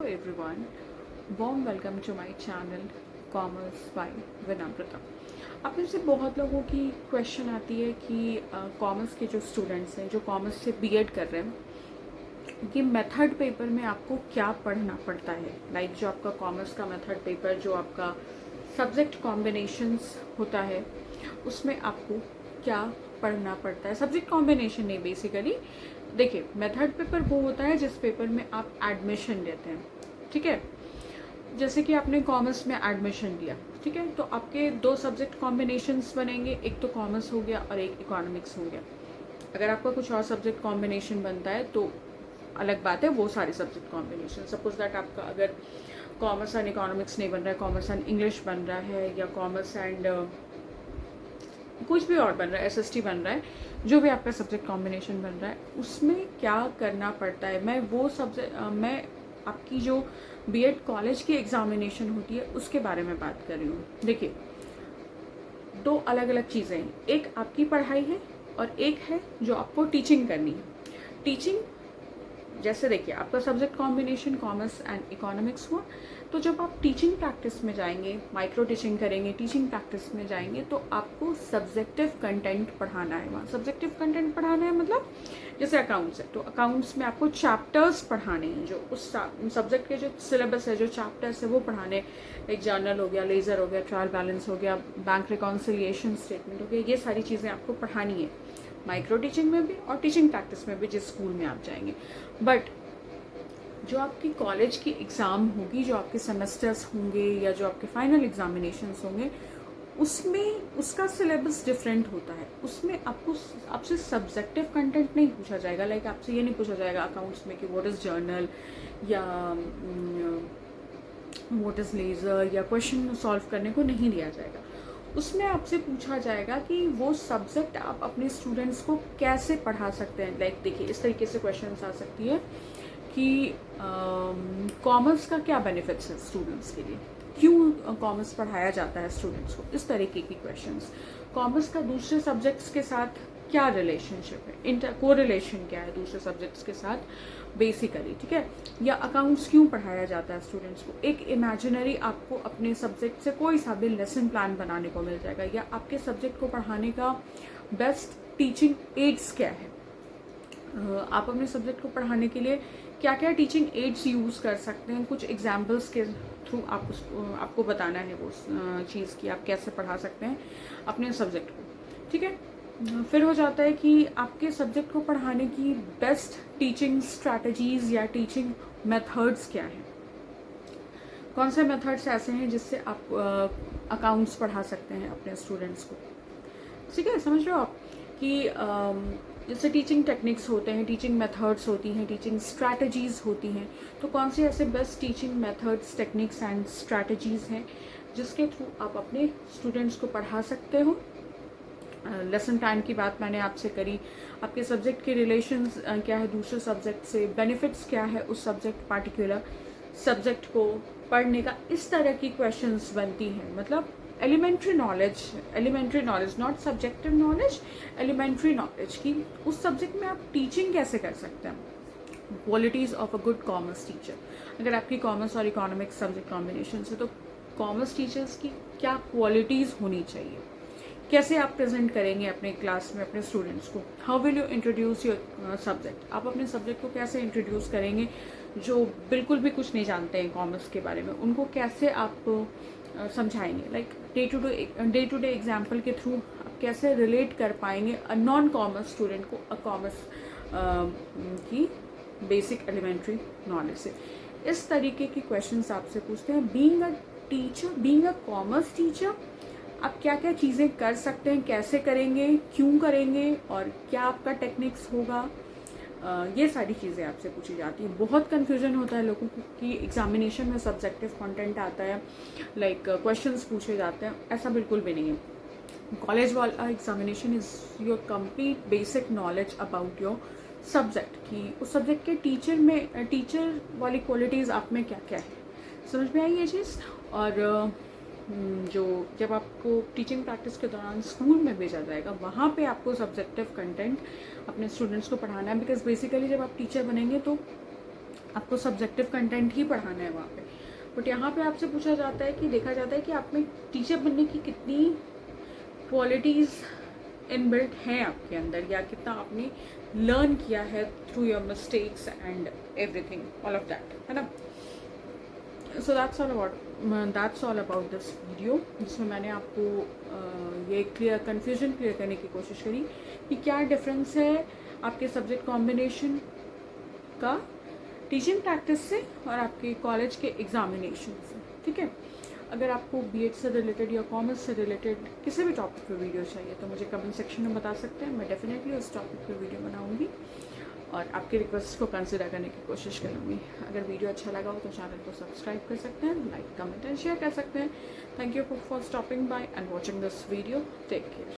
Hello everyone, warm welcome to my channel Commerce by विनम्रता। आप में से बहुत लोगों की क्वेश्चन आती है कि कॉमर्स के जो स्टूडेंट्स हैं जो कॉमर्स से बीएड कर रहे हैं कि मेथड पेपर में आपको क्या पढ़ना पड़ता है। लाइक जो आपका कॉमर्स का मेथड पेपर जो आपका सब्जेक्ट कॉम्बिनेशंस होता है उसमें आपको क्या पढ़ना पड़ता है। सब्जेक्ट कॉम्बिनेशन नहीं, बेसिकली देखिए मेथड पेपर वो होता है जिस पेपर में आप एडमिशन लेते हैं, ठीक है। जैसे कि आपने कॉमर्स में एडमिशन लिया, ठीक है, तो आपके दो सब्जेक्ट कॉम्बिनेशंस बनेंगे, एक तो कॉमर्स हो गया और एक इकोनॉमिक्स हो गया। अगर आपका कुछ और सब्जेक्ट कॉम्बिनेशन बनता है तो अलग बात है, वो सारे सब्जेक्ट कॉम्बिनेशन। सपोज दैट आपका अगर कॉमर्स एंड इकोनॉमिक्स नहीं बन रहा है, कॉमर्स एंड इंग्लिश बन रहा है या कॉमर्स एंड कुछ भी और बन रहा है, एसएसटी बन रहा है, जो भी आपका सब्जेक्ट कॉम्बिनेशन बन रहा है उसमें क्या करना पड़ता है। मैं आपकी जो बीएड कॉलेज की एग्जामिनेशन होती है उसके बारे में बात कर रही हूँ। देखिए दो अलग अलग चीज़ें हैं, एक आपकी पढ़ाई है और एक है जो आपको टीचिंग करनी है। टीचिंग जैसे देखिए आपका subject combination commerce and economics हुआ, तो जब आप टीचिंग प्रैक्टिस में जाएंगे, माइक्रो टीचिंग करेंगे, टीचिंग प्रैक्टिस में जाएंगे, तो आपको सब्जेक्टिव कंटेंट पढ़ाना है। वहाँ सब्जेक्टिव कंटेंट पढ़ाना है मतलब जैसे अकाउंट्स है तो अकाउंट्स में आपको चैप्टर्स पढ़ाने हैं, जो उस सब्जेक्ट के जो सिलेबस है, जो चैप्टर्स है वो पढ़ाने। एक जर्नल हो गया, लेजर हो गया, ट्रायल बैलेंस हो गया, बैंक रिकॉन्सिलिएशन स्टेटमेंट हो गया, ये सारी चीज़ें आपको पढ़ानी है माइक्रो टीचिंग में भी और टीचिंग प्रैक्टिस में भी जिस स्कूल में आप जाएंगे। बट जो आपकी कॉलेज की एग्ज़ाम होगी, जो आपके सेमेस्टर्स होंगे या जो आपके फाइनल एग्जामिनेशंस होंगे, उसमें उसका सिलेबस डिफरेंट होता है। उसमें आपसे सब्जेक्टिव कंटेंट नहीं पूछा जाएगा। लाइक आपसे ये नहीं पूछा जाएगा अकाउंट्स में कि व्हाट इज़ जर्नल या व्हाट इज़ लेज़र, या क्वेश्चन सॉल्व करने को नहीं दिया जाएगा। उसमें आपसे पूछा जाएगा कि वो सब्जेक्ट आप अपने स्टूडेंट्स को कैसे पढ़ा सकते हैं। लाइक देखिए इस तरीके से क्वेश्चन आ सकती है कि कॉमर्स का क्या बेनिफिट्स है स्टूडेंट्स के लिए, क्यों कॉमर्स पढ़ाया जाता है स्टूडेंट्स को, इस तरीके की क्वेश्चंस। कॉमर्स का दूसरे सब्जेक्ट्स के साथ क्या रिलेशनशिप है, इंटर कोरिलेशन क्या है दूसरे सब्जेक्ट्स के साथ बेसिकली, ठीक है। या अकाउंट्स क्यों पढ़ाया जाता है स्टूडेंट्स को। एक इमेजिनरी आपको अपने सब्जेक्ट से कोई सा भी लेसन प्लान बनाने को मिल जाएगा, या आपके सब्जेक्ट को पढ़ाने का बेस्ट टीचिंग एड्स क्या है। आप अपने सब्जेक्ट को पढ़ाने के लिए क्या क्या टीचिंग एड्स यूज़ कर सकते हैं, कुछ एग्जाम्पल्स के थ्रू आपको बताना है वो चीज़ कि आप कैसे पढ़ा सकते हैं अपने सब्जेक्ट को, ठीक है। फिर हो जाता है कि आपके सब्जेक्ट को पढ़ाने की बेस्ट टीचिंग स्ट्रैटेजीज या टीचिंग मेथड्स क्या हैं। कौन से मेथड्स ऐसे हैं जिससे आप अकाउंट्स पढ़ा सकते हैं अपने स्टूडेंट्स को, ठीक है। समझ रहे हो आप कि जैसे टीचिंग टेक्निक्स होते हैं, टीचिंग मेथड्स होती हैं, टीचिंग स्ट्रैटेजीज होती हैं, तो कौन से ऐसे best teaching methods, techniques and strategies हैं जिसके थ्रू आप अपने स्टूडेंट्स को पढ़ा सकते हो। लेसन प्लान की बात मैंने आपसे करी, आपके सब्जेक्ट के रिलेशंस क्या है दूसरे सब्जेक्ट से, बेनिफिट्स क्या है उस सब्जेक्ट पार्टिकुलर सब्जेक्ट को पढ़ने का, इस तरह की क्वेश्चंस बनती हैं। मतलब elementary knowledge not subjective knowledge, elementary knowledge की उस सब्जेक्ट में आप टीचिंग कैसे कर सकते हैं। Qualities of a good commerce teacher, अगर आपकी कॉमर्स और इकोनॉमिक्स सब्जेक्ट कॉम्बिनेशन है तो कॉमर्स टीचर्स की क्या क्वालिटीज़ होनी चाहिए, कैसे आप प्रेजेंट करेंगे अपने क्लास में अपने स्टूडेंट्स को। How will you introduce your subject, आप अपने सब्जेक्ट को कैसे इंट्रोड्यूस करेंगे जो बिल्कुल भी कुछ नहीं जानते हैं कॉमर्स के बारे में, उनको कैसे आप समझाएंगे। Like day to day example के थ्रू आप कैसे रिलेट कर पाएंगे अ नॉन कॉमर्स स्टूडेंट को अ कॉमर्स की बेसिक एलिमेंट्री नॉलेज से। इस तरीके की क्वेश्चंस आपसे पूछते हैं। Being a teacher, being a commerce teacher, आप क्या क्या चीज़ें कर सकते हैं, कैसे करेंगे, क्यों करेंगे और क्या आपका टेक्निक्स होगा, ये सारी चीज़ें आपसे पूछी जाती हैं। बहुत कन्फ्यूजन होता है लोगों को कि एग्जामिनेशन में सब्जेक्टिव कंटेंट आता है, लाइक क्वेश्चंस पूछे जाते हैं, ऐसा बिल्कुल भी नहीं है। कॉलेज वाला examination is your complete basic knowledge about your subject, कि उस सब्जेक्ट के टीचर वाली क्वालिटीज़ आप में क्या क्या है। समझ में आई ये चीज़। और जो जब आपको टीचिंग प्रैक्टिस के दौरान स्कूल में भेजा जाएगा वहाँ पे आपको सब्जेक्टिव कंटेंट अपने स्टूडेंट्स को पढ़ाना है। बिकॉज बेसिकली जब आप टीचर बनेंगे तो आपको सब्जेक्टिव कंटेंट ही पढ़ाना है वहाँ पे। बट यहाँ पे आपसे पूछा जाता है कि देखा जाता है कि आप में टीचर बनने की कितनी क्वालिटीज़ इनबिल्ट हैं आपके अंदर, या कितना आपने लर्न किया है through your mistakes and everything all of that, है ना। So that's all about this video, जिसमें मैंने आपको ये कन्फ्यूजन क्लियर करने की कोशिश करी कि क्या डिफरेंस है आपके सब्जेक्ट कॉम्बिनेशन का टीचिंग प्रैक्टिस से और आपके कॉलेज के एग्जामिनेशन से, ठीक है। अगर आपको बीएड से रिलेटेड या कॉमर्स से रिलेटेड किसी भी टॉपिक पे वीडियो चाहिए तो मुझे कमेंट सेक्शन में बता सकते हैं, मैं डेफिनेटली उस टॉपिक पे वीडियो बनाऊंगी और आपके रिक्वेस्ट को कंसिडर करने की कोशिश करूँगी। अगर वीडियो अच्छा लगा हो तो चैनल को सब्सक्राइब कर सकते हैं, लाइक कमेंट एंड शेयर कर सकते हैं। Thank you for stopping by and watching this video. Take care.